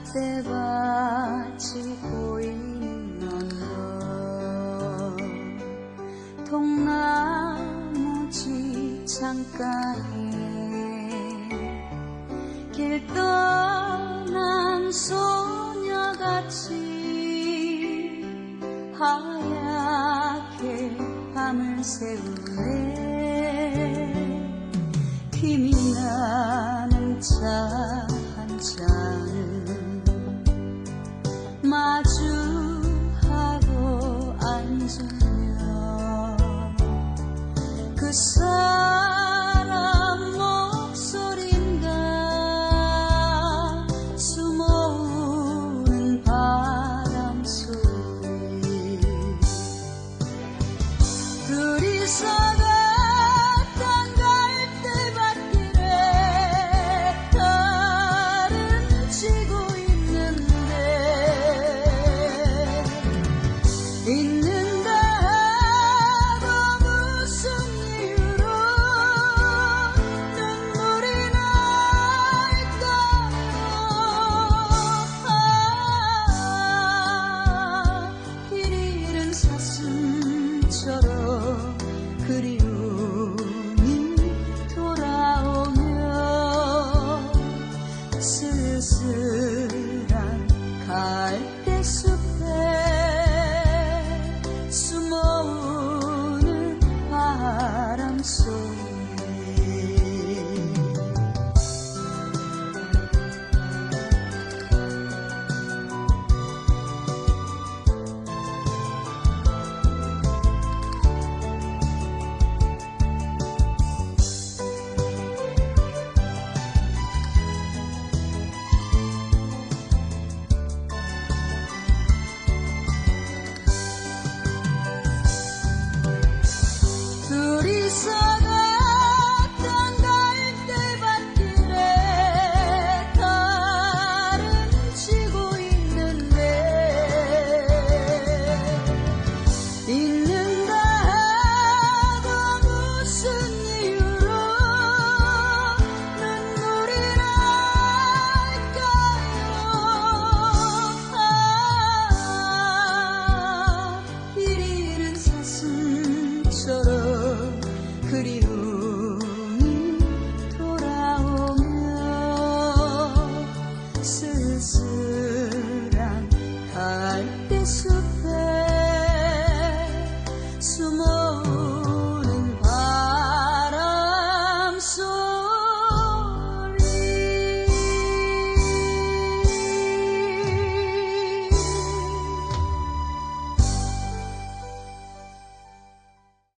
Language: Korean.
삿대밭이 보이는 언덕 통나무집 창가에 길 떠난 소녀같이 하얗게 밤을 새우네. 힘이 나는 차 한 잔을 마주하고 앉으면 그 사람 목소리인가 숨어오는 바람 소리 둘이서 있는데 또 무슨 이유로 눈물이 날까요. 길 잃은 사슴처럼 그리움이 돌아오며 쓸쓸한 갈대숲